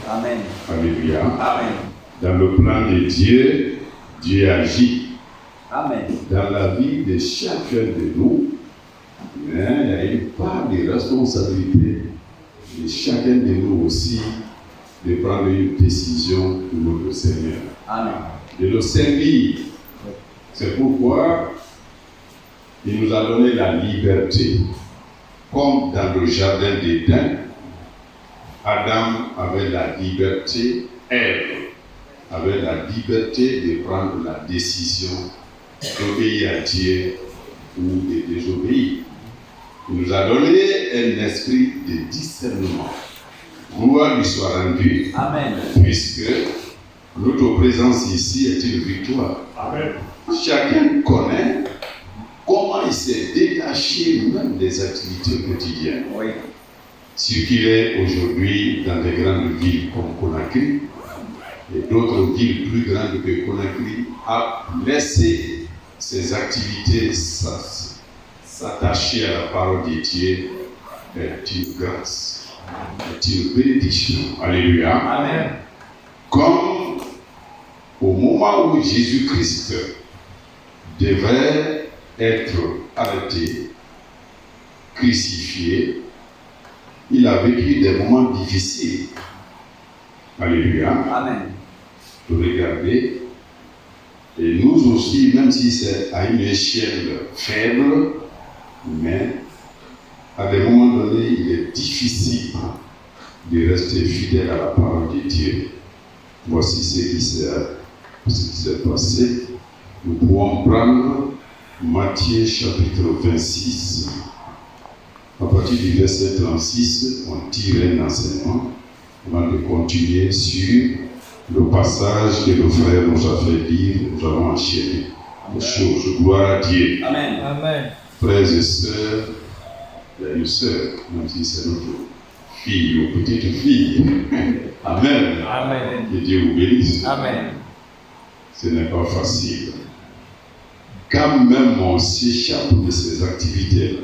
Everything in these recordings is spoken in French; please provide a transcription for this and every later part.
Amen. Alléluia. Amen. Dans le plan de Dieu, Dieu agit. Amen. Dans la vie de chacun de nous, mais il y a une part de responsabilité de chacun de nous aussi de prendre une décision pour notre Seigneur. Amen. De le servir. C'est pourquoi il nous a donné la liberté. Comme dans le jardin d'Éden, Adam avait la liberté, Ève avait la liberté de prendre la décision d'obéir à Dieu ou de désobéir. Il nous a donné un esprit de discernement. Gloire lui soit rendue. Amen. Puisque notre présence ici est une victoire. Amen. Chacun connaît comment il s'est détaché même des activités quotidiennes. Oui. Circuler aujourd'hui dans des grandes villes comme Conakry et d'autres villes plus grandes que Conakry a laissé ses activités s'attacher à la parole de Dieu est une grâce, est une bénédiction. Alléluia. Amen. Comme au moment où Jésus-Christ devait être arrêté, crucifié, il a vécu des moments difficiles. Alléluia. Amen. Vous regardez, et nous aussi, même si c'est à une échelle faible, mais à des moments donnés, il est difficile de rester fidèle à la parole de Dieu. Voici ce qui s'est passé. Nous pouvons prendre Matthieu chapitre 26. À partir du verset 36, on tire un enseignement avant de continuer sur le passage que le frère nous a fait lire. Nous allons enchaîner les choses. Gloire à Dieu. Amen. Amen. Frères et sœurs, il y a une sœur, même si c'est notre fille ou petite fille. Amen. Amen. Que Dieu vous bénisse. Amen. Ce n'est pas facile. Quand même on s'échappe de ces activités-là,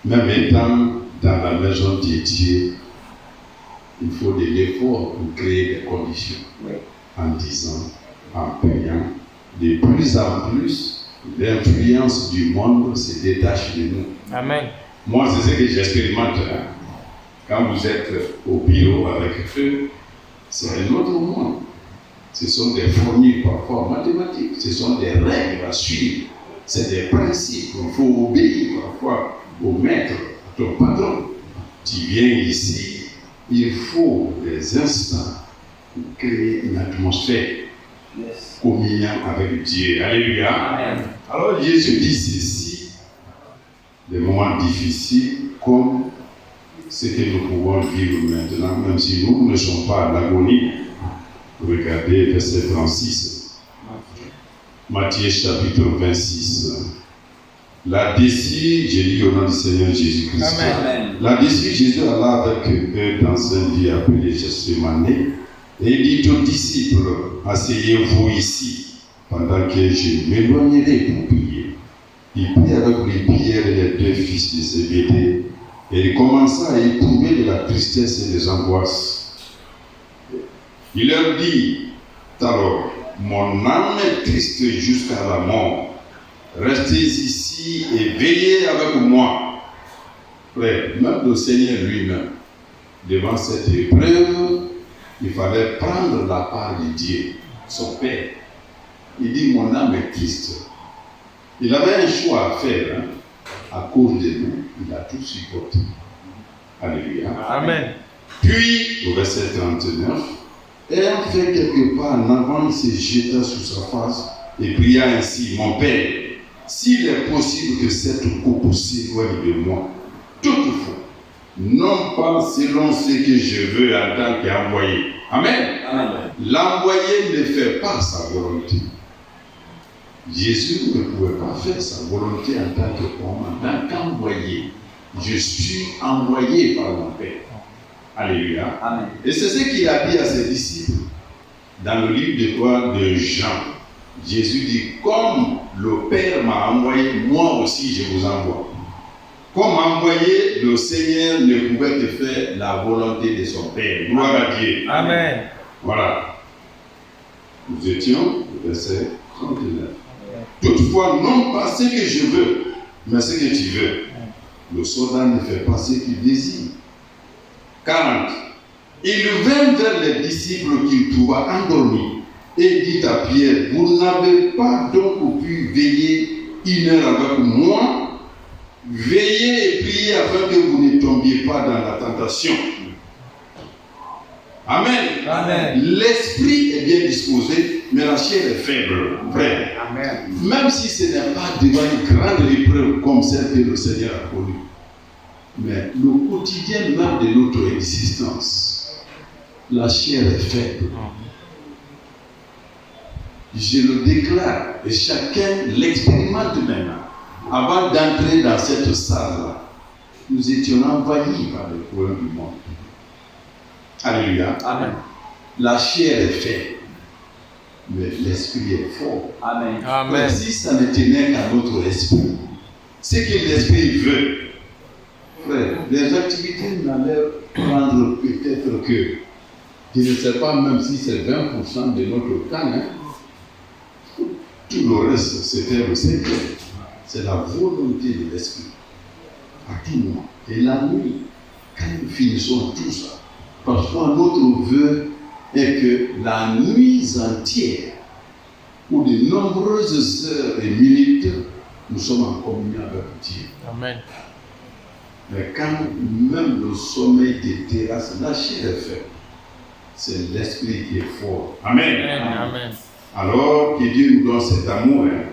même étant dans la maison de Dieu, il faut de l'effort pour créer des conditions. Oui. En disant, en payant, de plus en plus, l'influence du monde se détache de nous. Amen. Moi, c'est ce que j'expérimente. Hein. Quand vous êtes au bureau avec eux, c'est un autre monde. Ce sont des formules parfois mathématiques, ce sont des règles à suivre, c'est des principes. Il faut obéir parfois au maître, à ton patron. Tu viens ici, il faut des instants pour créer une atmosphère Yes. communiant avec Dieu. Alléluia. Amen. Alors Jésus dit ceci, des moments difficiles comme ce que nous pouvons vivre maintenant, même si nous ne sommes pas à l'agonie. Regardez verset 36. Matthieu chapitre 26. Là-dessus, j'ai lu au nom du Seigneur Jésus-Christ. Amen. Là-dessus, Jésus alla avec eux dans un lieu appelé Gethsémane et il dit aux disciples, asseyez-vous ici pendant que je m'éloignerai pour prier. Il prit avec lui Pierre et les deux fils de Zébédée et il commença à éprouver de la tristesse et des angoisses. Il leur dit alors, mon âme est triste jusqu'à la mort. Restez ici et veillez avec moi. Frère, même le Seigneur lui-même, devant cette épreuve, il fallait prendre la part de Dieu, son Père. Il dit, mon âme est triste. Il avait un choix à faire. Hein. À cause de nous, il a tout supporté. Alléluia. Amen. Puis, au verset 39, ayant fait quelques pas en avant, il se jeta sur sa face et pria ainsi, mon Père, s'il est possible que cette coupe s'éloigne de moi, toutefois, non pas selon ce que je veux en tant qu'envoyé. Amen. Amen. L'envoyé ne fait pas sa volonté. Jésus ne pouvait pas faire sa volonté en tant qu'homme, en tant qu'envoyé. Je suis envoyé par mon Père. Alléluia. Amen. Et c'est ce qu'il a dit à ses disciples. Dans le livre de quoi de Jean, Jésus dit, comme le Père m'a envoyé, moi aussi je vous envoie. Comme envoyé, le Seigneur ne pouvait que faire la volonté de son Père. Gloire à Dieu. Amen. Voilà. Nous étions au verset 39. Toutefois, non pas ce que je veux, mais ce que tu veux. Le soldat ne fait pas ce qu'il désire. 40. Il vint vers les disciples qu'il trouva endormis et dit à Pierre, vous n'avez pas donc pu veiller 1 heure avec moi? Veillez et priez afin que vous ne tombiez pas dans la tentation. Amen. Amen. L'esprit est bien disposé, mais la chair est faible. Vrai. Amen. Même si ce n'est pas devant une grande épreuve comme celle que le Seigneur a connue, mais le quotidien même de notre existence, la chair est faible. Je le déclare et chacun l'expérimente maintenant. Avant d'entrer dans cette salle-là, nous étions envahis par les problèmes du monde. Alléluia. Amen. La chair est faible, mais l'esprit est fort. Amen. Amen. Si ça ne tenait qu'à notre esprit, ce que l'esprit veut, frère, les activités n'allaient prendre peut-être que, je ne sais pas même si c'est 20% de notre temps, hein. Tout le reste, c'était le Seigneur. C'est la volonté de l'esprit. À tout moment. Et la nuit, quand nous finissons tout ça, parfois notre vœu est que la nuit entière, ou de nombreuses heures et minutes, nous sommes en communion avec Dieu. Amen. Mais quand même le sommeil te terrasse, la chair est faible. C'est l'esprit qui est fort. Amen. Amen. Alors que Dieu nous donne cet amour. Hein.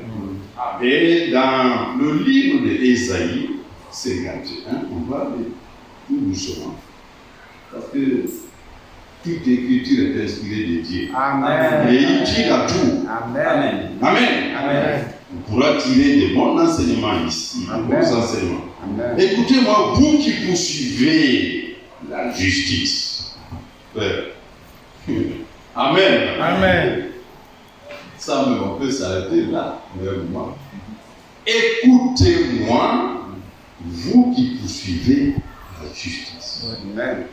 Et dans le livre d'Ésaïe 51, on va aller tout doucement. Parce que toute écriture est inspirée de Dieu. Amen. Et il tire à tout. Amen. Amen. Amen. On pourra tirer de bons enseignements ici. De Amen. bons enseignements. Amen. Écoutez-moi, vous qui poursuivez la justice. Frère. Amen. Amen. Ça, mais on peut s'arrêter là, moi. Écoutez-moi, vous qui poursuivez la justice. Amen.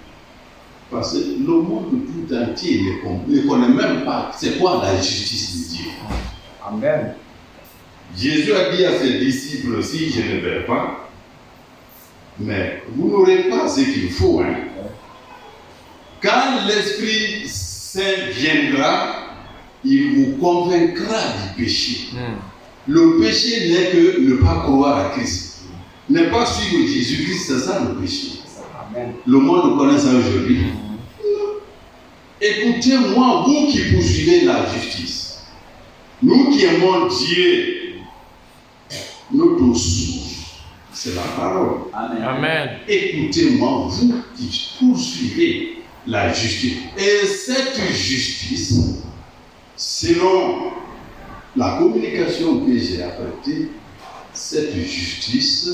Parce que le monde tout entier ne connaît même pas c'est quoi la justice de Dieu. Amen. Jésus a dit à ses disciples, si je ne vais pas, mais vous n'aurez pas ce qu'il faut. Hein. Quand l'Esprit Saint viendra, il vous convaincra du péché. Le péché n'est que ne pas croire à Christ. Ne pas suivre Jésus-Christ, c'est ça le péché. Amen. Le monde connaît ça aujourd'hui. Écoutez-moi, vous qui poursuivez la justice. Nous qui aimons Dieu, notre source, c'est la parole. Amen. Amen. Écoutez-moi, vous qui poursuivez la justice. Et cette justice, selon la communication que j'ai apportée, cette justice,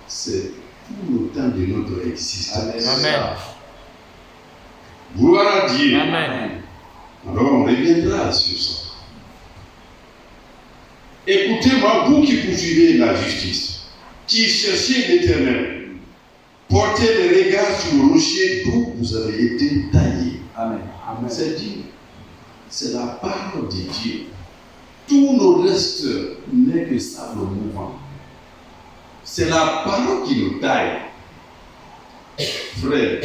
c'est tout le temps de notre existence. Amen. Gloire à Dieu. Amen. Alors on reviendra sur ça. Écoutez-moi, vous qui poursuivez la justice, qui cherchez l'Éternel, portez le regard sur le rocher d'où vous avez été taillé. Amen. Amen. C'est Dieu. C'est la parole de Dieu. Tout le reste n'est que sable mouvant. C'est la parole qui nous taille. Frère,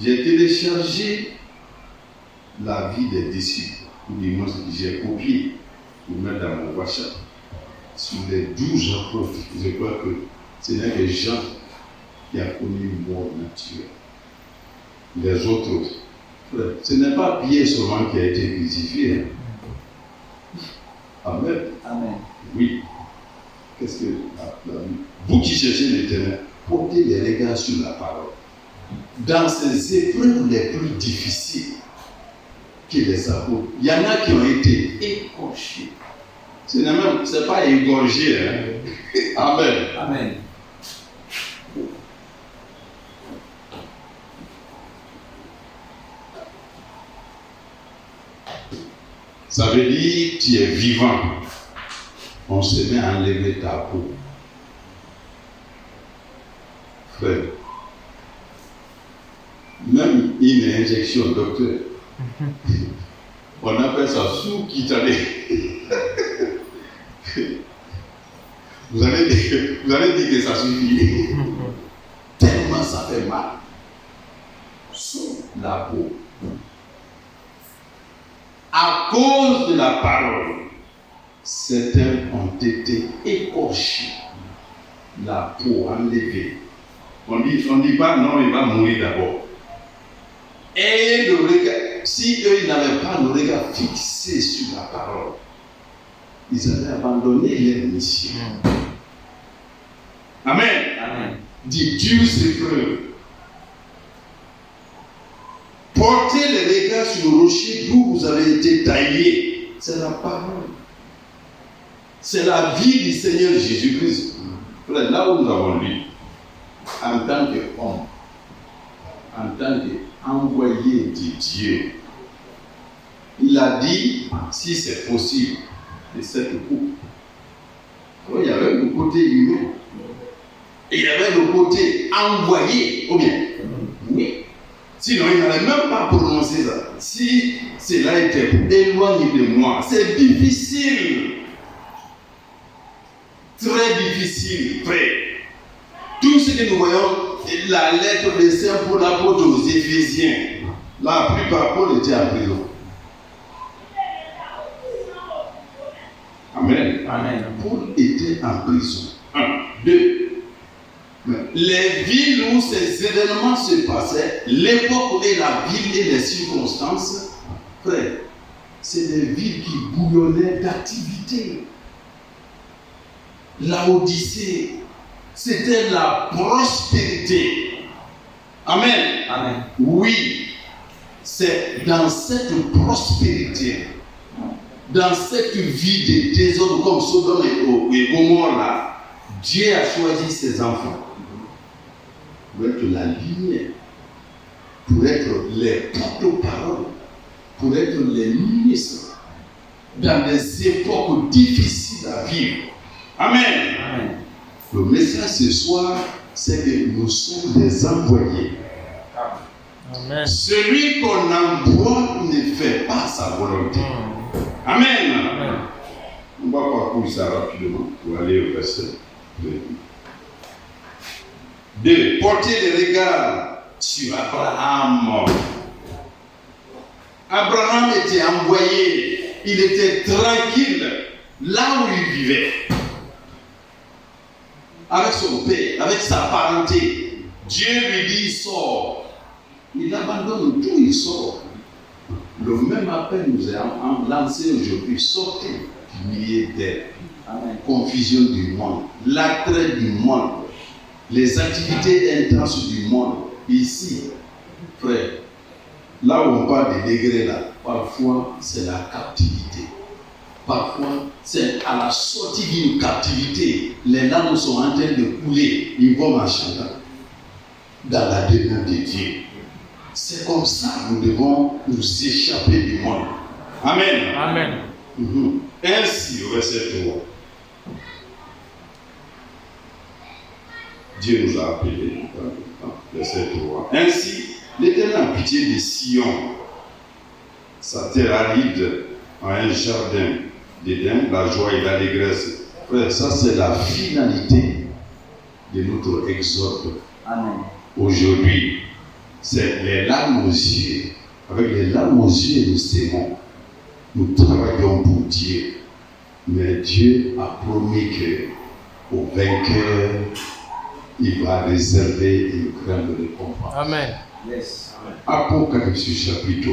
j'ai téléchargé la vie des disciples, ou du moins j'ai copié pour mettre dans mon WhatsApp. Sur les 12 apôtres, je crois que ce n'est que Jean qui a connu une mort naturelle. Les autres, frère, ce n'est pas Pierre seulement qui a été crucifié. Hein. Amen. Amen. Oui. Qu'est-ce que vous qui cherchez l'Éternel, portez les regards sur la parole. Dans ces épreuves les plus difficiles que les apôtres, il y en a qui ont été écorchés. Ce n'est même, c'est pas égorgé. Hein? Amen. Amen. Ça veut dire tu es vivant. On se met à enlever ta peau. frère. Même une injection, docteur. On appelle ça sous-cutané. Vous allez dire que ça suffit. Tellement ça fait mal. Sous la peau. À cause de la parole, certains ont été écorchés. La peau enlevée. On dit pas non, il va mourir d'abord. Et le regard, si eux ils n'avaient pas le regard fixé sur la parole, ils allaient abandonner leur mission. Amen. Amen. Dit Dieu ses preuves. Portez les regards sur le rocher d'où vous avez été taillés. C'est la parole. C'est la vie du Seigneur Jésus-Christ. Là où nous avons lu, en tant qu'homme, en tant qu'envoyé de Dieu, il a dit, si c'est possible, de cette coupe. Il y avait le côté humain. Et il y avait le côté envoyé, ou bien, oui. Sinon, il n'allait même pas prononcer ça. Si cela était éloigné de moi, c'est difficile. Très difficile, frère. Tout ce que nous voyons, la lettre de Saint Paul l'apôtre aux Éphésiens, la plupart, Paul était en prison. Amen. Amen. Paul était en prison. 1, 2. Les villes où ces événements se passaient, l'époque et la ville et les circonstances, frère, c'est des villes qui bouillonnaient d'activité. L'Odyssée, c'était la prospérité. Amen. Amen. Oui, c'est dans cette prospérité, dans cette vie de désordre comme Sodome et Gomorrhe là, Dieu a choisi ses enfants pour être la lumière, pour être les porte-paroles, pour être les ministres dans des époques difficiles à vivre. Amen. Amen. Le message ce soir, c'est que nous sommes des envoyés. Amen. Celui qu'on envoie ne fait pas sa volonté. Amen. Amen. On va parcourir ça rapidement pour aller au verset 2. 2. Portez les regards sur Abraham. Abraham était envoyé, il était tranquille là où il vivait. Avec son père, avec sa parenté. Dieu lui dit, sors. Il abandonne tout, il sort. Le même appel nous est lancé aujourd'hui. Sortez du milieu d'elle. Confusion du monde, l'attrait du monde, les activités intenses du monde. Ici, frère, là où on parle des degrés là, parfois c'est la captivité. Parfois, c'est à la sortie d'une captivité, les larmes sont en train de couler, ils vont en chantant dans la demeure de Dieu. C'est comme ça que nous devons nous échapper du monde. Amen. Amen. Ainsi, au verset 3, Dieu nous a appelés. Verset 3. Ainsi, l'Éternel a pitié de Sion, sa terre aride, en un jardin d'Éden, la joie et l'allégresse. Frère, ça c'est la finalité de notre exode. Amen. Aujourd'hui, c'est les larmes aux yeux. Avec les larmes aux yeux, nous s'aimons. Nous travaillons pour Dieu. Mais Dieu a promis qu'au vainqueur, il va réserver une grande récompense. Amen. Yes. Amen. Apocalypse chapitre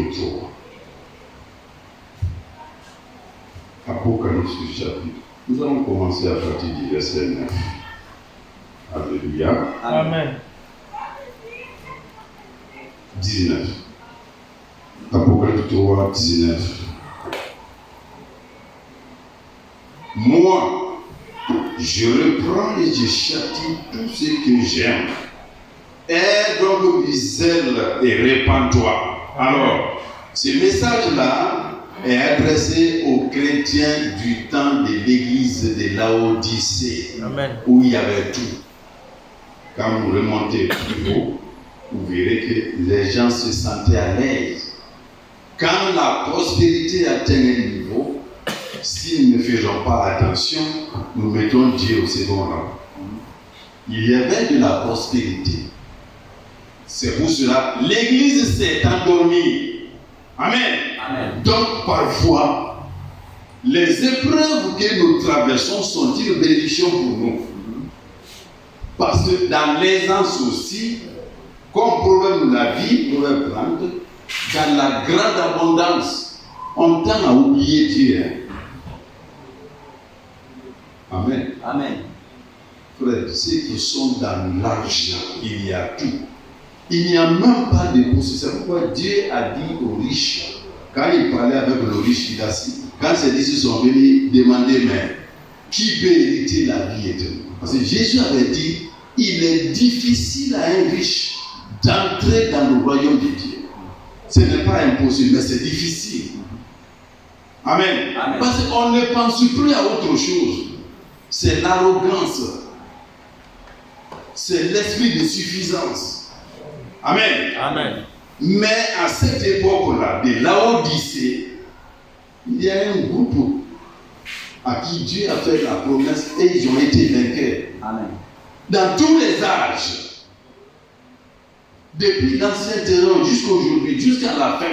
3. Apocalypse chapitre. Nous allons commencer à partir du verset 9. Alléluia. Amen. 19. Apocalypse 3, 19. Moi, je reprends et je châtie tout ce que j'aime. Aie donc du zèle et répands-toi. Alors, ce message-là est adressé aux chrétiens du temps de l'église de Laodicée, Amen. où il y avait tout. quand vous remontez plus haut, vous verrez que les gens se sentaient à l'aise. Quand la prospérité atteint un niveau, si nous ne faisons pas attention, nous mettons Dieu au second rang. Il y avait de la prospérité. C'est pour cela l'Église s'est endormie. Amen. Amen. Donc parfois, les épreuves que nous traversons sont une bénédiction pour nous. Parce que dans l'aisance aussi, comme Proverbe de la vie, Proverbe 30, dans la grande abondance, on tend à oublier Dieu. Amen. Amen. Frère, ceux qui sont dans l'argent, il y a tout. Il n'y a même pas de possession. C'est pourquoi Dieu a dit aux riches, quand il parlait avec le riche, il a dit, quand ces disciples sont venus demander, mais qui peut hériter la vie éternelle? Parce que Jésus avait dit, il est difficile à un riche d'entrer dans le royaume de Dieu. Ce n'est pas impossible, mais c'est difficile. Amen. Amen. Parce qu'on ne pense plus à autre chose. C'est l'arrogance. C'est l'esprit de suffisance. Amen. Amen. Mais à cette époque-là, de Laodicée, il y a un groupe à qui Dieu a fait la promesse et ils ont été vainqueurs. Amen. Dans tous les âges, depuis l'ancien terrain jusqu'à aujourd'hui, jusqu'à la fin,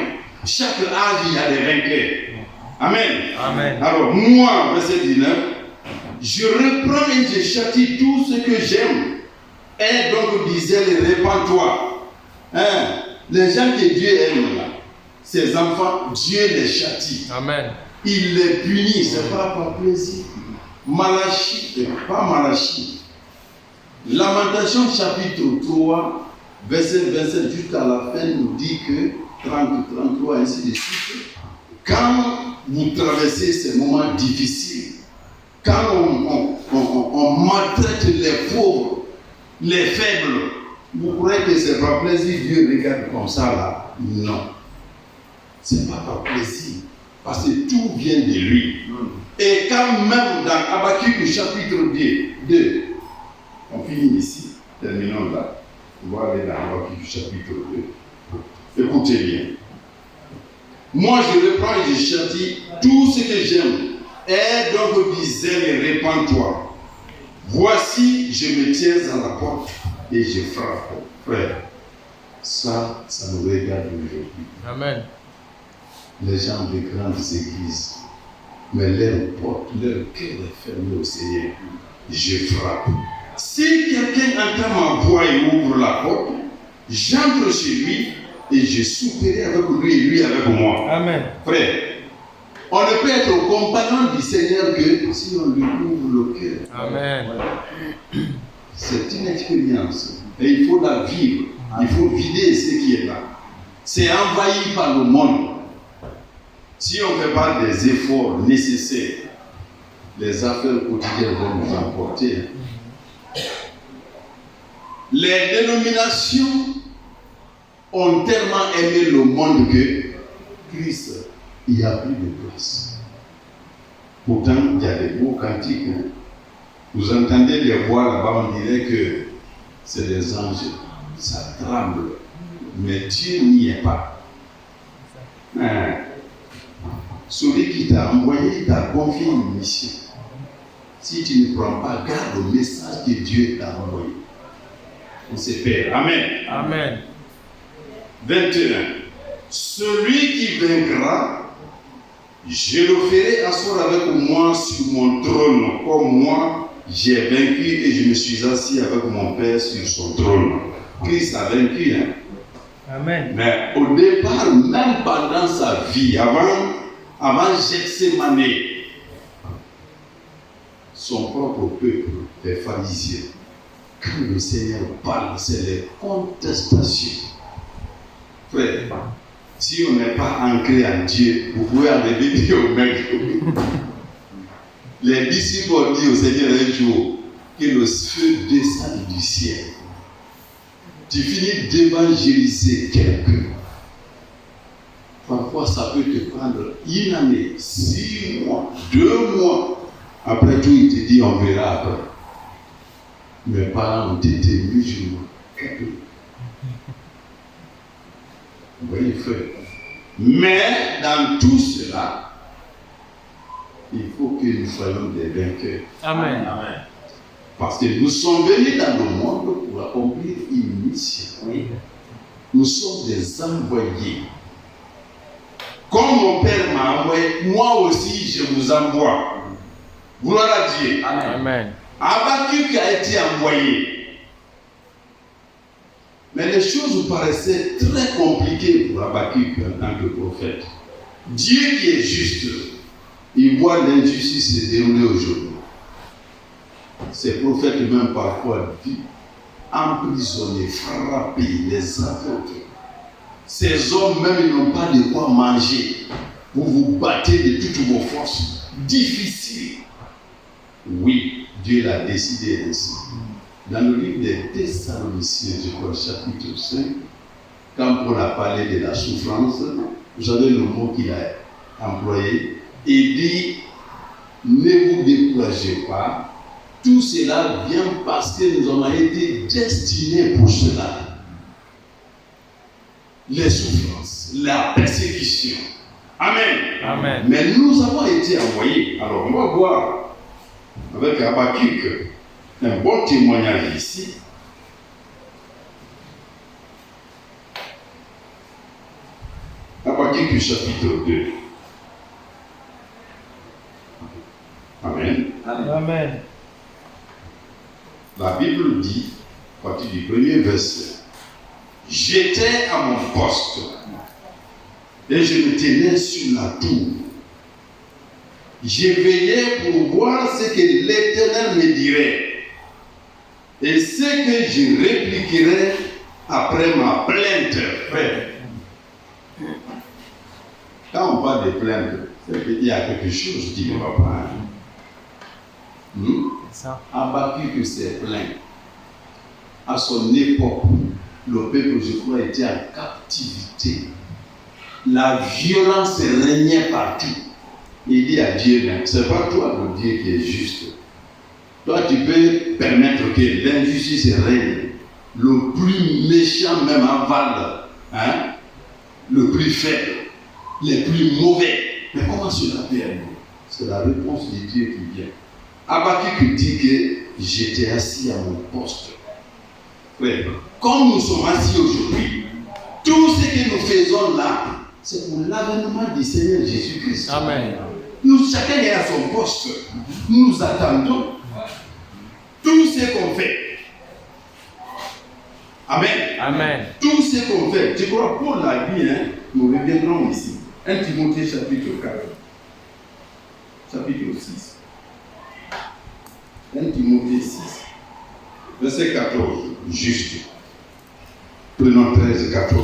chaque âge il y a des vainqueurs. Amen. Amen. Alors moi, verset 19, je reprends et je châtie tout ce que j'aime. Et donc disait, répands-toi. Hein? Les gens que Dieu aime là, ses enfants, Dieu les châtie. Amen. Il les punit, c'est pas par plaisir. Malachie, pas Malachie. Lamentation chapitre 3, verset 27 jusqu'à la fin nous dit que 30, 33, ainsi de suite. Quand vous traversez ces moments difficiles, quand on maltraite les pauvres, les faibles, vous croyez que c'est par plaisir, Dieu regarde comme ça là? Non. C'est pas par plaisir. Parce que tout vient de lui. Et quand même dans Habakkuk chapitre 2, on finit ici, terminons là. On va aller dans Habakkuk chapitre 2. Écoutez bien. Moi je reprends et je châtie tout ce que j'aime. Et donc disait, répands-toi. Voici, je me tiens à la porte et je frappe. Frère, ça nous regarde aujourd'hui. Amen. Les gens de grandes églises, mais leur porte, leur cœur est fermé au Seigneur. Je frappe. Si quelqu'un entend ma voix et ouvre la porte, j'entre chez lui et je souperai avec lui et lui avec moi. Amen. Frère, on ne peut être compagnon du Seigneur que si on lui ouvre le cœur. Amen. C'est une expérience et il faut la vivre. Il faut vider ce qui est là. C'est envahi par le monde. Si on ne fait pas des efforts nécessaires, les affaires quotidiennes vont nous emporter. Les dénominations ont tellement aimé le monde que Christ, il n'y a plus de place. Pourtant, il y a des beaux cantiques. Vous entendez les voix là-bas, on dirait que c'est des anges. Ça tremble. Mais Dieu n'y est pas. Hein? Celui qui t'a envoyé, il t'a confié une mission. Si tu ne prends pas garde au message que Dieu t'a envoyé, on se perd. Amen. Amen. 21. Celui qui vaincra, je le ferai asseoir avec moi sur mon trône, comme moi j'ai vaincu et je me suis assis avec mon Père sur son trône. Christ a vaincu. Hein? Amen. Mais au départ, même pendant sa vie, avant Gethsémane, son propre peuple, les pharisiens, quand le Seigneur parle, c'est les contestations. Frère, si on n'est pas ancré en Dieu, vous pouvez arriver dire au même jour. Les disciples ont dit au Seigneur un jour que le feu descende du ciel. Tu finis d'évangéliser quelqu'un. Parfois, ça peut te prendre une année, 6 mois, 2 mois. Après tout, il te dit, on verra après. Mes parents ont été musulmans, catholiques. Vous voyez, frère. Mais dans tout cela, il faut que nous soyons des vainqueurs. Amen. Amen. Parce que nous sommes venus dans le monde pour accomplir une mission. Oui. Nous sommes des envoyés. Comme mon père m'a envoyé, moi aussi je vous envoie. Gloire à Dieu. Amen. Amen. Habakkuk a été envoyé. Mais les choses vous paraissaient très compliquées pour Habakkuk en tant que prophète. Dieu qui est juste, il voit l'injustice se dérouler aujourd'hui. Ces prophètes même parfois vivent emprisonnés, frappés, les aveugles. Ces hommes même n'ont pas de quoi manger. Vous vous battez de toutes vos forces. Difficile. Oui, Dieu l'a décidé ainsi. Dans le livre des Thessaloniciens, je crois, chapitre 5, quand Paul a parlé de la souffrance, vous savez le mot qu'il a employé, il dit, ne vous découragez pas, tout cela vient parce que nous avons été destinés pour cela. Les souffrances, la persécution. Amen. Amen. Mais nous avons été envoyés. Alors on va voir avec Habakkuk un bon témoignage ici. Habakkuk chapitre 2. Amen. Amen. Amen. La Bible dit, à partir du premier verset, j'étais à mon poste et je me tenais sur la tour. J'ai veillé pour voir ce que l'Éternel me dirait et ce que je répliquerai après ma plainte. Frère, quand on parle de plainte, c'est qu'il y a quelque chose qui ne va pas. Habakkuk s'est plaint. À son époque, le peuple, je crois, était en captivité. La violence régnait partout. Il dit à Dieu, c'est pas toi le Dieu qui est juste. Toi, tu peux permettre que l'injustice règne. Le plus méchant même avale, le plus faible, les plus mauvais. Mais comment cela peut arriver? C'est la réponse de Dieu qui vient. Habakkuk dit que j'étais assis à mon poste. Ouais. Comme nous sommes assis aujourd'hui, tout ce que nous faisons là, c'est pour l'avènement du Seigneur Jésus-Christ. Amen. Nous, chacun est à son poste. Nous attendons tout ce qu'on fait. Amen. Amen. Tout ce qu'on fait. Tu crois, pour la vie, nous reviendrons ici. 1 Timothée chapitre 4. Chapitre 6. 1 Timothée 6. Verset 14. Juste. Prenons 13 et 14.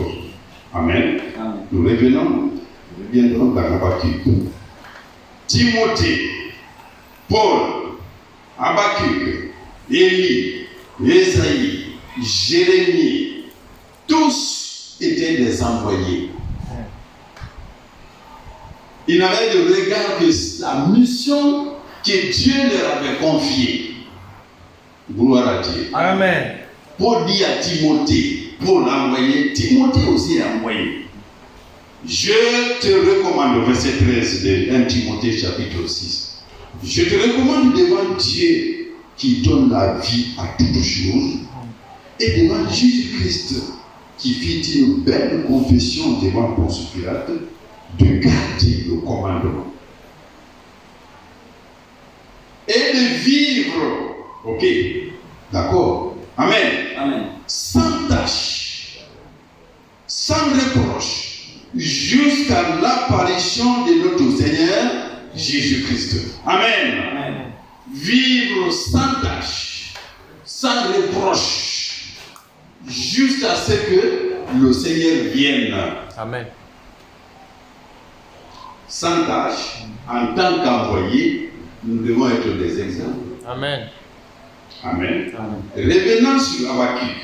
Amen. Amen. Nous reviendrons dans Habakkuk. Timothée, Paul, Habakkuk, Élie, Ésaïe, Jérémie, tous étaient des envoyés. Ils n'avaient de regard que la mission que Dieu leur avait confiée. Gloire à Dieu. Amen. Paul dit à Timothée, Paul a envoyé, Timothée aussi a envoyé. Je te recommande, verset 13 de 1 Timothée chapitre 6. Je te recommande devant Dieu qui donne la vie à toutes choses et devant Jésus-Christ qui fit une belle confession devant Ponce Pilate de garder le commandement et de vivre, ok, d'accord, amen, Amen. sans tâche, sans reproche, jusqu'à l'apparition de notre Seigneur Jésus-Christ. Amen. Amen. Vivre sans tâche, sans reproche, jusqu'à ce que le Seigneur vienne. Amen. Sans tâche, en tant qu'envoyé, nous devons être des exemples. Amen. Amen. Amen. Revenons sur Habakkuk.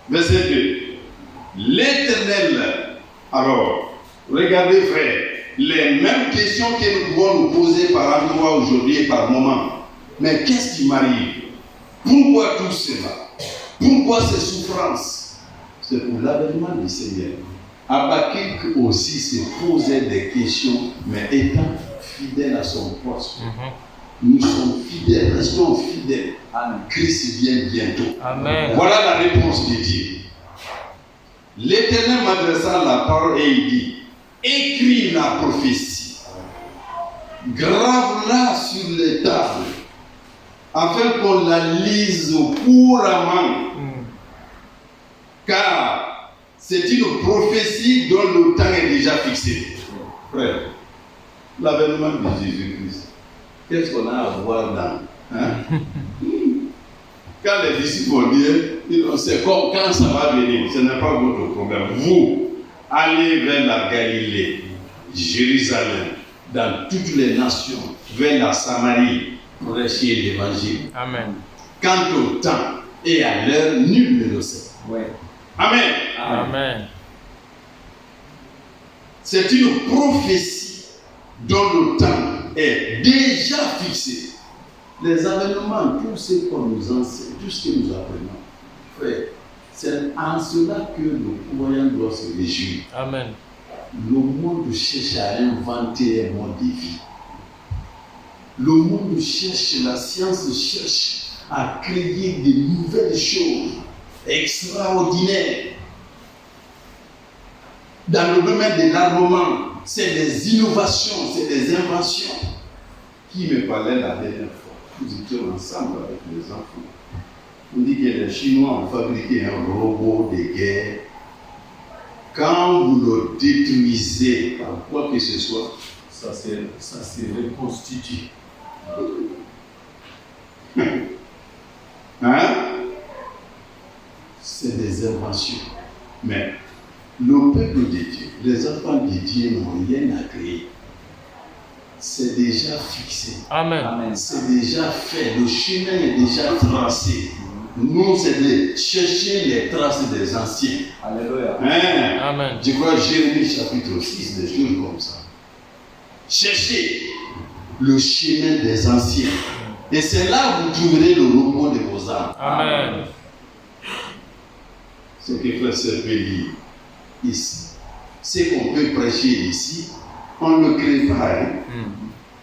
Verset 2. L'Éternel, alors, regardez frère, les mêmes questions que nous pouvons nous poser par endroit aujourd'hui et par moment. Mais qu'est-ce qui m'arrive? Pourquoi tout cela? Pourquoi ces souffrances? C'est pour l'avènement du Seigneur. Habakkuk aussi se posait des questions, mais étant fidèle à son poste. Nous sommes fidèles, restons fidèles. Amen. Christ vient bientôt. Amen. Voilà la réponse de Dieu. L'Éternel m'adressa la parole et il dit, écris la prophétie, grave-la sur les tables, afin qu'on la lise couramment. Car c'est une prophétie dont le temps est déjà fixé. Frère, l'avènement de Jésus-Christ, qu'est-ce qu'on a à voir dans Quand les disciples ont dit, c'est comme quand ça va venir, ce n'est pas votre problème. Vous, allez vers la Galilée, Jérusalem, dans toutes les nations, vers la Samarie, prêcher l'évangile. Amen. Quant au temps et à l'heure, nul ne le sait. Ouais. Amen. Amen. C'est une prophétie dont le temps est déjà fixé. Les avènements, tout ce qu'on nous enseigne, tout ce que nous apprenons, frère, c'est en cela que le croyant doit se réjouir. Amen. Le monde cherche à inventer un mode de vie. Le monde cherche, la science cherche à créer de nouvelles choses extraordinaires. Dans le domaine de l'armement, c'est des innovations, c'est des inventions. Qui me parlait la dernière fois? Nous étions ensemble avec les enfants. On dit que les Chinois ont fabriqué un robot de guerre. Quand vous le détruisez par quoi que ce soit, ça se reconstitue. Hein? C'est des inventions. Mais le peuple de Dieu, les enfants de Dieu n'ont rien à créer. C'est déjà fixé. Amen. Amen. C'est déjà fait. Le chemin est déjà tracé. Nous, c'est de chercher les traces des anciens. Alléluia. Hein? Amen. Je crois Jérémie chapitre 6, des choses comme ça. Cherchez le chemin des anciens. Et c'est là que vous trouverez le repos de vos âmes. Amen. Ce que Frère Serge peut dire ici. Ce qu'on peut prêcher ici, on ne le crée pas. Hein?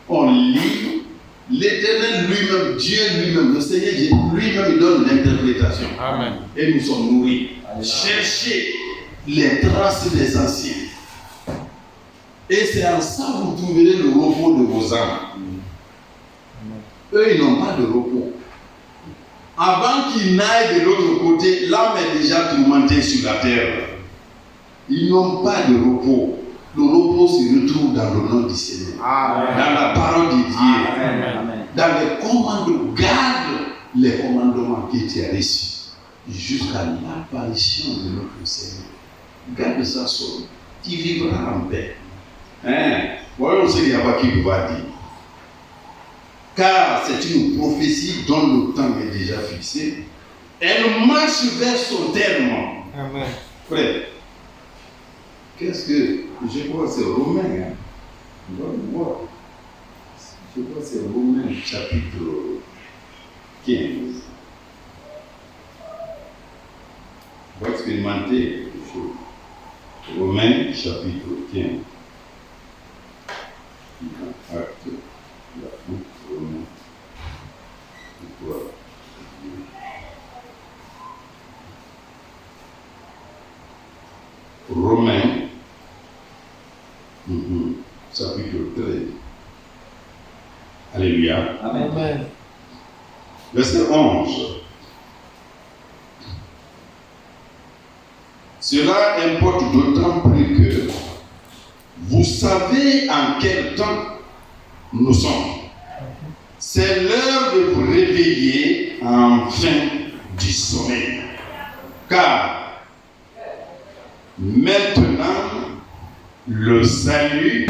On lit. L'Éternel lui-même, Dieu lui-même, le Seigneur lui-même, il donne l'interprétation. Amen. Et nous sommes nourris. Alléluia. Cherchez les traces des anciens. Et c'est en ça que vous trouverez le repos de vos âmes. Eux, ils n'ont pas de repos. Avant qu'ils n'aillent de l'autre côté, l'âme est déjà tourmentée sur la terre. Ils n'ont pas de repos. Le repos se retrouve dans le nom du Seigneur. Amen. Dans la parole de Dieu. Amen. Amen. Dans les commandements. Garde les commandements que tu as reçus jusqu'à l'apparition de notre Seigneur. Garde ça seul. Tu vivras en paix. Hein? Voyons ce qu'il y a pas qui va dire. Car c'est une prophétie dont le temps est déjà fixé. Elle marche vers son terme. Amen. Frère, qu'est-ce que. Je crois que c'est Romain. Hein? On va le voir. Je crois que c'est Romain chapitre 15. On va expérimenter quelque chose. Romain chapitre 15. Acte. La route, Romain. Voilà. Romains, chapitre 13. Alléluia. Amen. Verset 11. Cela importe d'autant plus que vous savez en quel temps nous sommes. C'est l'heure de vous réveiller enfin du sommeil. Car maintenant, le salut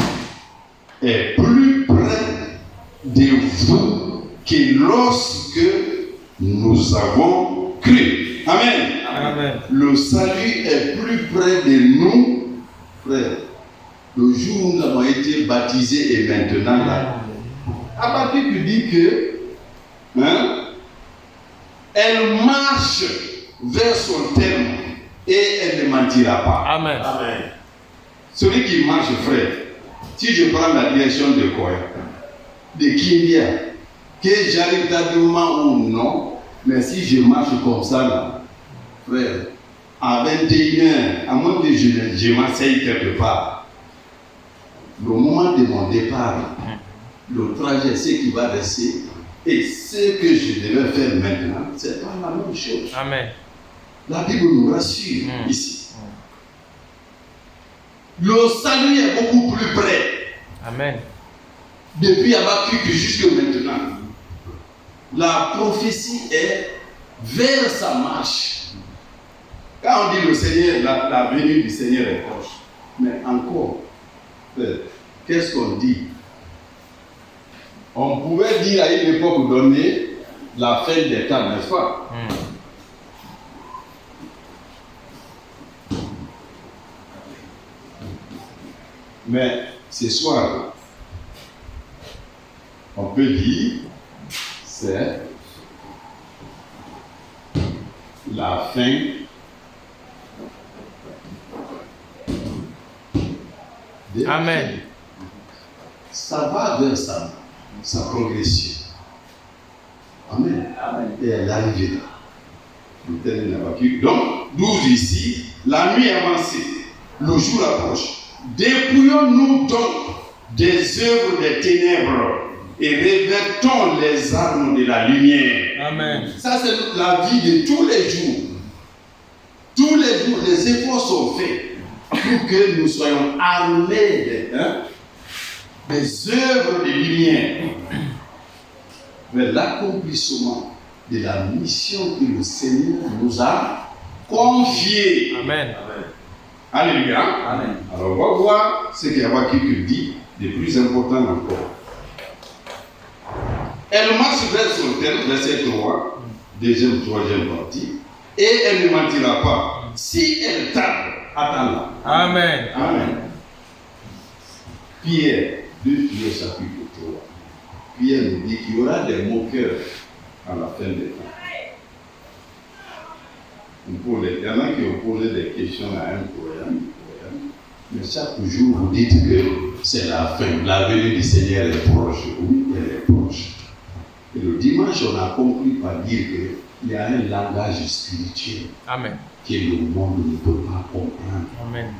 est plus près de vous que lorsque nous avons cru. Amen. Amen. Le salut est plus près de nous, frère. Le jour où nous avons été baptisés et maintenant là. Habakkuk dit que Elle marche vers son terme et elle ne mentira pas. Amen. Amen. Celui qui marche, frère, si je prends la direction de Koya, de Kindia, que j'arrive tardivement ou non, mais si je marche comme ça, là, frère, à 21h, à moins que je m'asseye quelque part, le moment de mon départ, le trajet, ce qui va rester, et ce que je devais faire maintenant, c'est pas la même chose. Amen. La Bible nous rassure ici. Le salut est beaucoup plus près. Amen. Depuis Habakkuk jusqu'à maintenant. La prophétie est vers sa marche. Quand on dit le Seigneur, la venue du Seigneur est proche. Mais encore, qu'est-ce qu'on dit? On pouvait dire à une époque donnée la fin des temps, n'est-ce pas? Mais ce soir, on peut dire c'est la fin de la Amen. fin. Ça va vers sa progression. Amen. Amen. Et elle arrivera. Donc, 12 ici, la nuit avancée, le jour approche. Dépouillons-nous donc des œuvres des ténèbres et revêtons les armes de la lumière. Amen. Ça, c'est la vie de tous les jours. Tous les jours, les efforts sont faits pour que nous soyons armés des œuvres de lumière vers l'accomplissement de la mission que le Seigneur nous a confiée. Amen. Alléluia. Amen. Alors, on va voir ce qu'Habakkuk dit de plus important encore. Elle marche vers son terme, verset 3, troisième partie, et elle ne mentira pas. Si elle tarde, attends-la. Amen. Amen. Pierre, 2 Pierre chapitre 3. Pierre nous dit qu'il y aura des moqueurs à la fin des temps. Il y en a qui ont posé des questions à un poème, mais chaque jour vous dites que c'est la fin, la venue du Seigneur est proche. Oui, elle est proche. Et le dimanche, on a compris par dire qu'il y a un langage spirituel Amen. que le monde ne peut pas comprendre. Amen.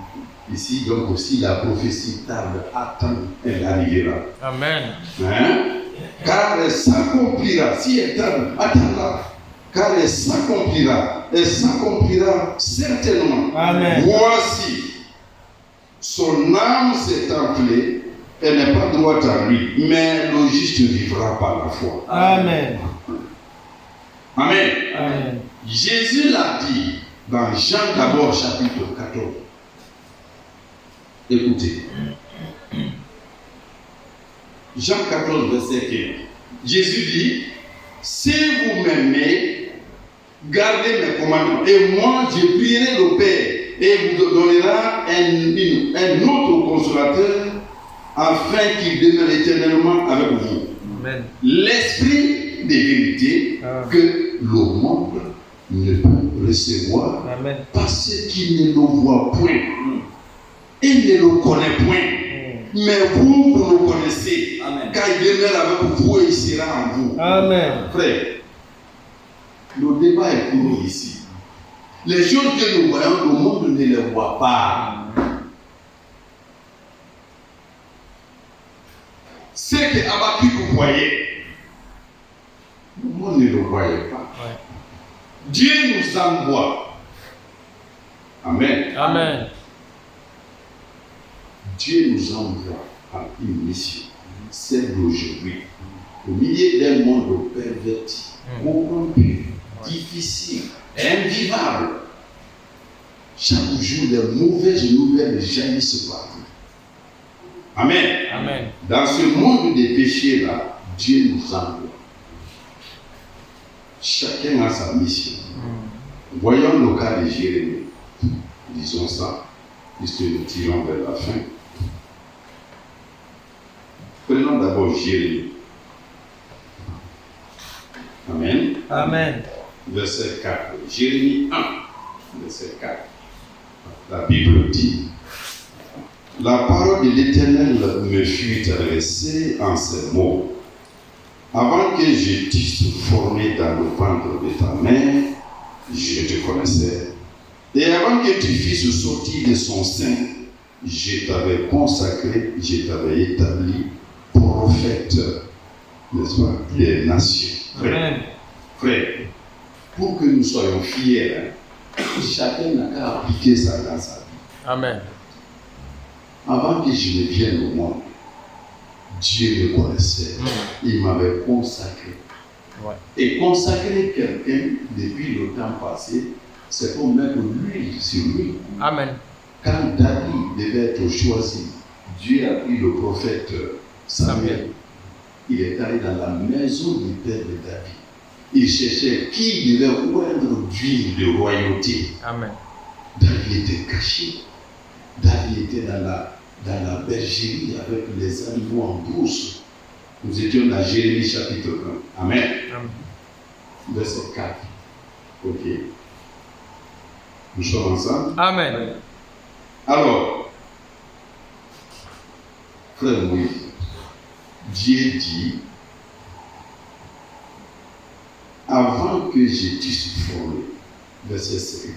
Ici, donc aussi, la prophétie tarde, attend, elle arrivera. Amen. Hein? Car elle s'accomplira, si elle tarde, attends-la. Car elle s'accomplira certainement. Amen. Voici, son âme s'est enflée, elle n'est pas droite à lui, mais le juste vivra par la foi. Amen. Amen. Amen. Jésus l'a dit dans Jean d'abord chapitre 14. Écoutez. Jean 14 verset 15. Jésus dit, si vous m'aimez, gardez mes commandements, et moi je prierai le Père, et vous donnera un autre consolateur, afin qu'il demeure éternellement avec vous. Amen. L'esprit de vérité que le monde ne peut recevoir. Amen. Parce qu'il ne le voit point. Il ne le connaît point. Mais vous le connaissez. Amen. Car il demeure avec vous et il sera en vous. Amen. Frère, le débat est court ici. Les choses que nous voyons, le monde ne les voit pas. Ce que Habakkuk voyait, le monde ne le voyait pas. Ouais. Dieu nous envoie. Amen. Amen. Dieu nous envoie à une mission, celle d'aujourd'hui, au milieu d'un monde perverti, corrompu, difficile, invivable. Chaque jour, les mauvaises nouvelles jaillissent partout. Amen. Amen. Dans ce monde des péchés-là, Dieu nous envoie. Chacun a sa mission. Voyons le cas de Jérémie. Disons ça, puisque nous tirons vers la fin. Prenons d'abord Jérémie. Amen. Amen. verset 4. Jérémie 1, verset 4. La Bible dit: la parole de l'Éternel me fut adressée en ces mots. Avant que je t'eusse formé dans le ventre de ta mère, je te connaissais. Et avant que tu fusses sorti de son sein, je t'avais consacré, je t'avais établi prophète, n'est-ce pas, des nations. Frère, pour que nous soyons fiers, chacun n'a qu'à appliquer ça dans sa vie. Amen. Avant que je ne vienne au monde, Dieu me connaissait. Il m'avait consacré. Ouais. Et consacrer quelqu'un depuis le temps passé, c'est pour mettre l'huile sur lui. Amen. Quand David devait être choisi, Dieu a pris le prophète Samuel. Il est allé dans la maison du père de David. Il cherchait qui devait oindre d'huile de royauté. Amen. David était caché. David était dans la bergerie avec les animaux en brousse. Nous étions dans Jérémie chapitre 1. Amen. Amen. Verset 4. Ok. Nous sommes ensemble. Amen. Alors, frère Moïse, Dieu dit: avant que je t'eusse formé, verset 5,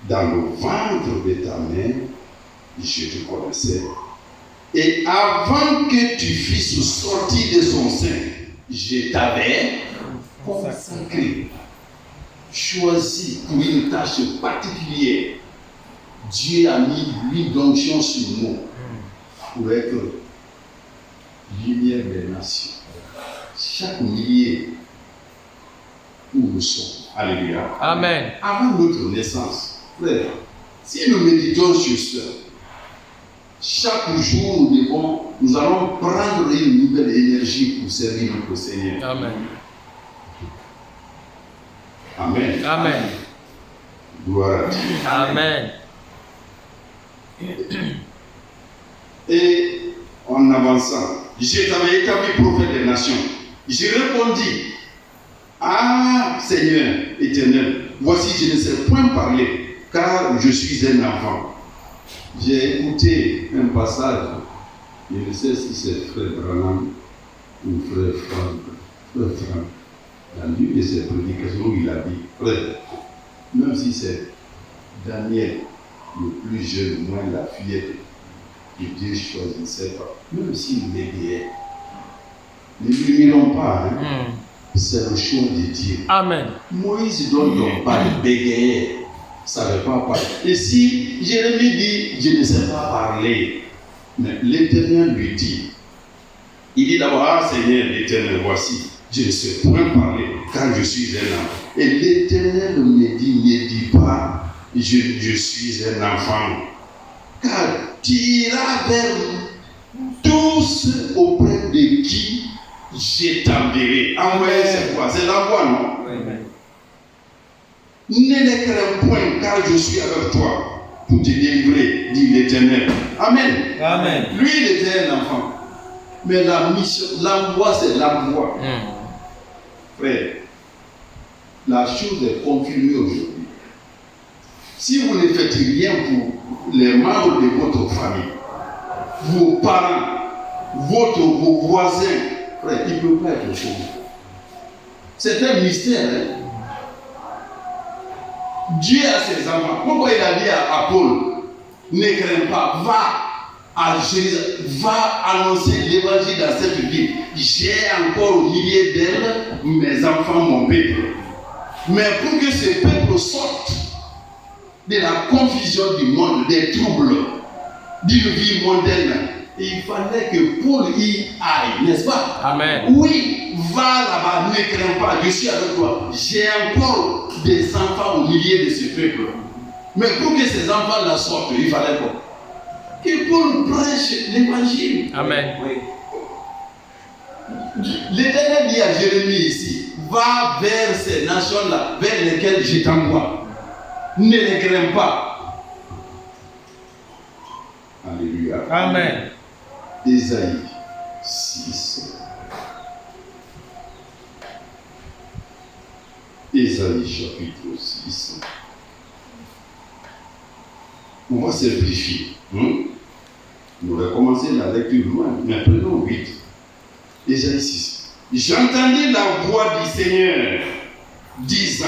dans le ventre de ta mère, je te connaissais. Et avant que tu fusses sorti de son sein, je t'avais consacré, choisi pour une tâche particulière. Dieu a mis l'huile d'onction sur nous pour être lumière des nations. Chaque millier où nous sommes. Alléluia. Amen. Avant notre naissance, frère, si nous méditons sur ça, chaque jour nous allons prendre une nouvelle énergie pour servir notre Seigneur. Amen. Amen. Amen. Gloire à Dieu. Amen. Et en avançant, je t'avais établi prophète des nations. J'ai répondu: ah Seigneur éternel, voici je ne sais point parler, car je suis un enfant. J'ai écouté un passage, je ne sais si c'est frère Branham ou frère Franck, dans l'une de ses prédications, il a dit: frère, même si c'est Daniel, le plus jeune, moins la fillette, que Dieu choisissait pas, même s'il bégayait, ne murmurons pas, hein? C'est le choix de Dieu. Amen. Moïse donc pas de bégayer, ça ne veut pas parler. Et si Jérémie dit: je ne sais pas parler, mais l'Éternel lui dit, il dit d'abord: ah Seigneur l'Éternel, voici, je ne sais point parler, car je suis un enfant. Et l'Éternel me dit: ne dis pas je suis un enfant, car tu iras vers tous auprès de qui je t'enverrai. Envoyer, c'est quoi? C'est l'envoi, non? Ne les crains point, car je suis avec toi pour te délivrer, dit l'Éternel. Amen. Amen. Lui, il était un enfant. Mais la mission, l'envoi, c'est l'envoi. Frère, la chose est confirmée aujourd'hui. Si vous ne faites rien pour les membres de votre famille, vos parents, vos voisins, frère, il ne peut pas être sauvé. C'est un mystère. Hein? Dieu a ses enfants. Pourquoi il a dit à Paul: ne crains pas, va à Jérusalem, va annoncer l'évangile dans cette ville. J'ai encore au milieu d'elle mes enfants, mon peuple. Mais pour que ce peuple sorte de la confusion du monde, des troubles, d'une vie mondaine, il fallait que Paul y aille, n'est-ce pas? Amen. Oui, va là-bas, ne crains pas, je suis avec toi. J'ai encore des enfants au milieu de ce peuple. Mais pour que ces enfants-là sortent, il fallait quoi? Que Paul prêche l'évangile. Amen. Oui. L'Éternel dit à Jérémie ici: va vers ces nations-là, vers lesquelles je t'envoie. Ne les crains pas. Alléluia. Amen. Ésaïe 6. Ésaïe chapitre 6. On va simplifier. On va commencer la lecture loin, mais prenons 8. Ésaïe 6. J'entendis la voix du Seigneur disant,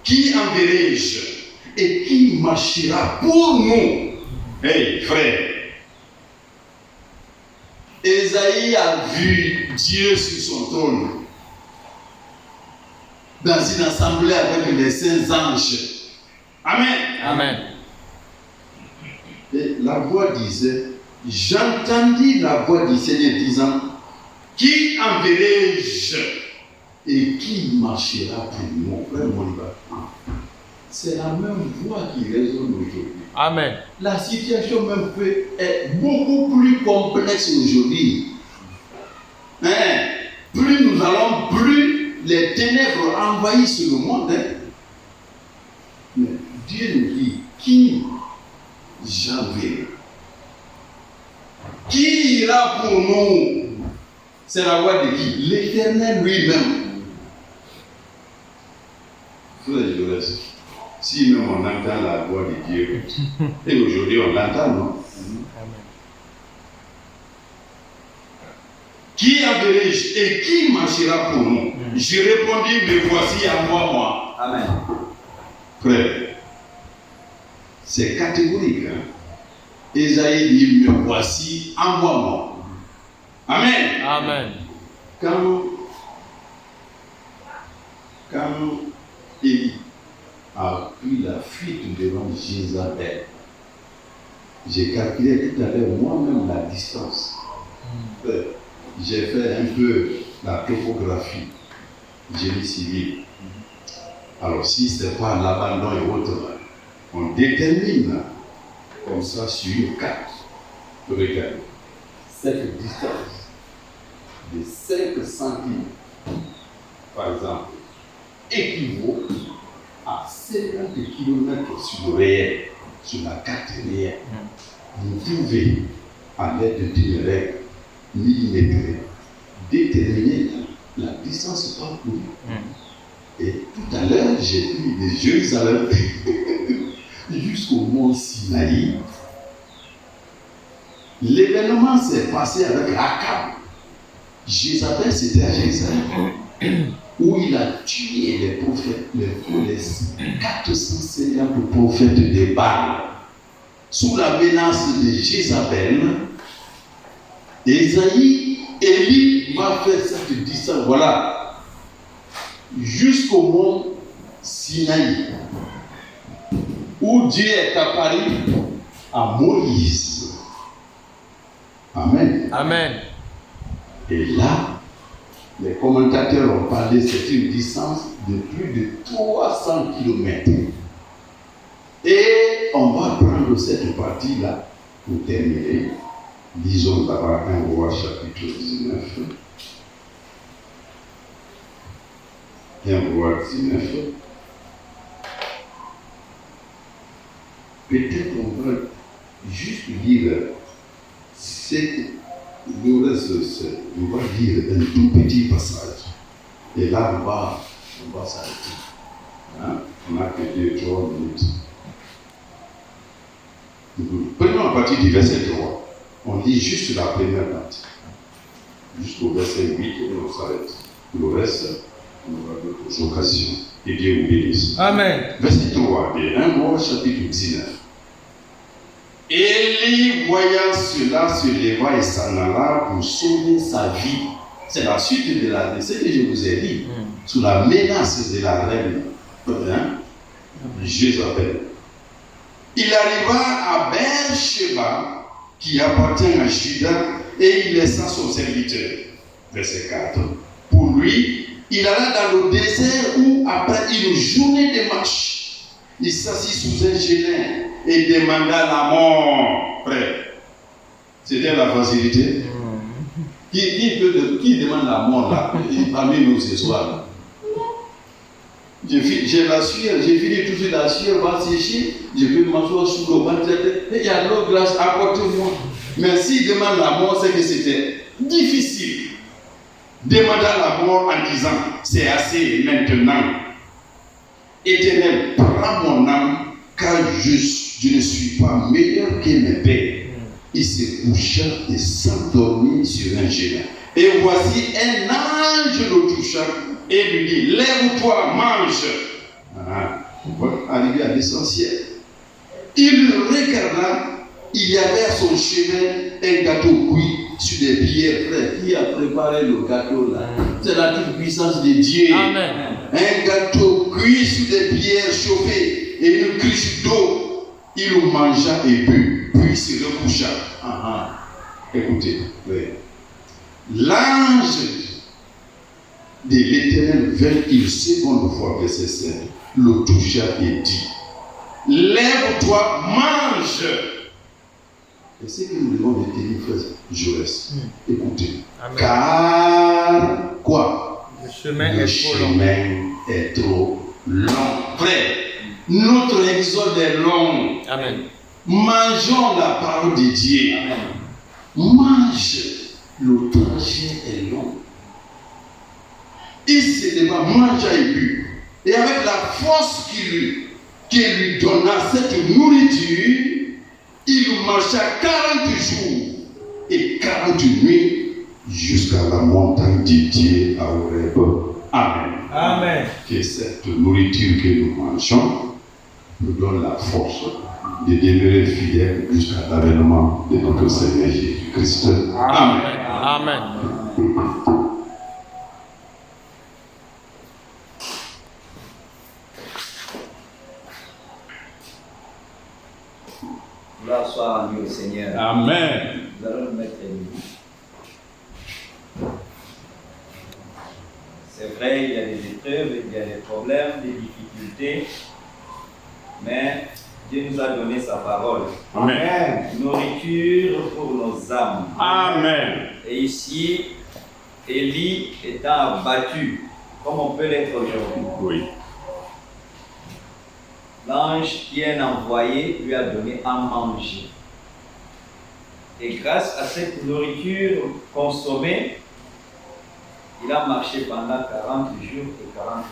qui enverrai-je et qui marchera pour nous? Hey frère, Ésaïe a vu Dieu sur son trône dans une assemblée avec les saints anges. Amen. Amen. Et la voix disait, j'entendis la voix du Seigneur disant, qui enverrai-je et qui marchera pour nous? Frère Moliba, c'est la même voix qui résonne aujourd'hui. Amen. La situation même est beaucoup plus complexe aujourd'hui. Plus nous allons, plus les ténèbres envahissent le monde. Mais Dieu nous dit, qui j'enverrai? Qui ira pour nous? C'est la voix de qui? L'Éternel lui-même. Frère Joseph, si même on entend la voix de Dieu, et aujourd'hui on l'entend, non? Qui enverrai-je et qui marchera pour nous? Je répondis, me voici, envoie-moi. Amen. Frère, c'est catégorique. Ésaïe dit, me voici, envoie-moi. Amen. Amen. Quand Élie a pris la fuite devant Jézabel, j'ai calculé tout à l'heure moi-même la distance. J'ai fait un peu la topographie, génie civil. Alors si ce n'est pas l'abandon et autres, on détermine comme ça sur une carte. Regardez, cette distance de 5 centimes, par exemple, équivaut à 50 km sur le réel, sur la carte réelle. Vous pouvez, à l'aide d'une règle millimétrée, déterminer la distance parcourue. Et tout à l'heure, j'ai pris de Jérusalem jusqu'au mont Sinaï. L'événement s'est passé avec Akab. Jézabel, c'était à Jérusalem, où il a tué les prophètes, les 450 prophètes de Baal. Sous la menace de Jézabel, Élie m'a fait cette distance, voilà, jusqu'au mont Sinaï, où Dieu est apparu à Moïse. Amen. Amen. Et là, les commentateurs ont parlé, c'est une distance de plus de 300 km. Et on va prendre cette partie-là pour terminer. Lisons d'abord 1 Roi chapitre 19. 1 Roi 19. Peut-être on va juste lire on va lire un tout petit passage. Et là, on va s'arrêter. On n'a que 2-3 minutes. Prenons à partir du verset 3. On lit juste la première partie. Jusqu'au verset 8, et on s'arrête. Le reste, on aura d'autres occasions. Et Dieu vous bénisse. Amen. Verset 3 de 1 Roi chapitre 19. Élie, voyant cela, se leva et s'en alla pour sauver sa vie. C'est la suite de ce que je vous ai dit, sous la menace de la reine Jézabel. Il arriva à Beersheba, qui appartient à Juda, et il laissa son serviteur. Verset 4. Pour lui, il alla dans le désert où, après une journée de marche, il s'assit sous un chêne et demanda la mort. Frère, c'était la facilité. Qui demande la mort là, parmi nous ce soir? J'ai la sueur, j'ai fini tout de suite la sueur, va sécher, je peux m'asseoir sous l'eau, il y a l'eau glace à côté de moi. Mais s'il demande la mort, c'est que c'était difficile. Demandant la mort en disant, c'est assez maintenant. Éternel, prends mon âme, car je ne suis pas meilleur que mes pères. Il se coucha et s'endormit sur un géant. Et voici un ange le toucha et lui dit, lève-toi, mange. On va arriver à l'essentiel. Il regarda, il y avait à son chemin un gâteau cuit sur des pierres, frère. Qui a préparé le gâteau là? C'est la toute puissance de Dieu. Amen. Un gâteau cuit sur des pierres chauffées et une cruche d'eau. Il mangea et but, puis se recoucha. Écoutez, l'ange de l'Éternel vint une seconde fois, verset 5, le toucha et dit, lève-toi, mange. Et c'est que nous devons retenir, frère Jaurès. Écoutez. Amen. Car quoi? Le chemin Le est trop long. chemin est trop long. Frère, notre exode est long. Amen. Mangeons la parole de Dieu. Amen. Mange. Le trajet est long. Il se débat, mangea et but. Et avec la force qu'il lui donna cette nourriture, il marcha 40 jours et 40 nuits jusqu'à la montagne de Dieu à Horeb. Amen. Amen. Que cette nourriture que nous mangeons nous donne la force de demeurer fidèles jusqu'à l'avènement de notre Seigneur Jésus-Christ. Amen. Amen. Gloire soit rendue au Seigneur. Amen. Nous allons nous mettre debout. C'est vrai, il y a des épreuves, il y a des problèmes, des difficultés, mais Dieu nous a donné sa parole. Amen. Nourriture pour nos âmes. Amen. Et ici, Élie étant abattu, comme on peut l'être aujourd'hui. Oui. L'ange qui est envoyé lui a donné à manger. Et grâce à cette nourriture consommée, il a marché pendant 40 jours et 40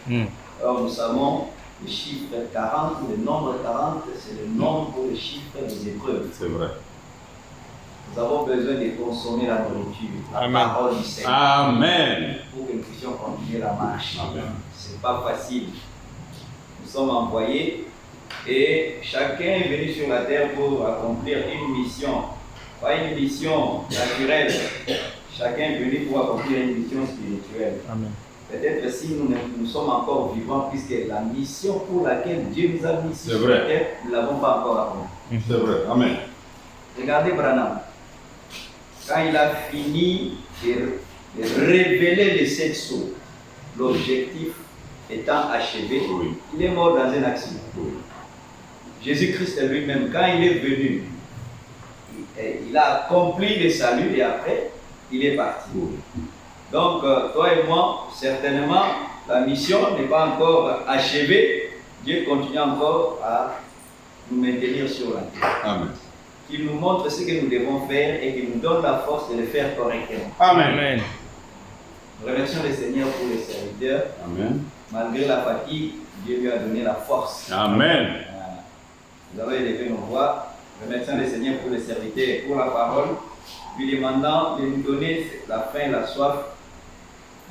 nuits. Alors nous savons le chiffre 40, le nombre 40, c'est le nombre, le chiffre des épreuves. C'est vrai. Nous avons besoin de consommer la nourriture, la Amen. parole du Seigneur, Amen. pour que nous puissions continuer la marche. Amen. C'est pas facile. Nous sommes envoyés et chacun est venu sur la terre pour accomplir une mission. Pas une mission naturelle. Chacun est venu pour accomplir une mission spirituelle. Amen. Peut-être si nous sommes encore vivants, puisque la mission pour laquelle Dieu nous a mis sur C'est vrai. la terre, nous ne l'avons pas encore accomplie. C'est vrai. Amen. Regardez Branham. Quand il a fini de révéler les 7 sceaux, l'objectif étant achevé, Oui. il est mort dans un accident. Oui. Jésus-Christ lui-même, quand il est venu, il a accompli le salut et après, il est parti. Oui. Donc, toi et moi, certainement, la mission n'est pas encore achevée. Dieu continue encore à nous maintenir sur la terre. Amen. Il nous montre ce que nous devons faire et qu'il nous donne la force de le faire correctement. Amen. Nous remercions le Seigneur pour les serviteurs. Amen. Malgré la fatigue, Dieu lui a donné la force. Amen. Nous allons élever nos voix. Remercions le Seigneur pour les serviteurs et pour la parole, lui demandant de nous donner la faim et la soif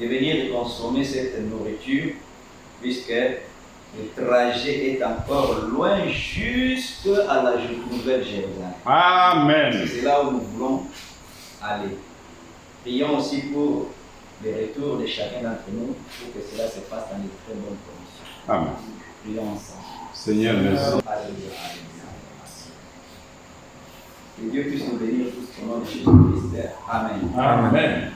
de venir consommer cette nourriture, puisque le trajet est encore loin jusqu'à la Nouvelle Jérusalem. Amen. C'est là où nous voulons aller. Prions aussi pour le retour de chacun d'entre nous, pour que cela se passe dans de très bonnes conditions. Amen. Prions ensemble. Seigneur, merci. Alléluia. Que Dieu puisse nous bénir tous au nom de Jésus-Christ. Amen. Amen.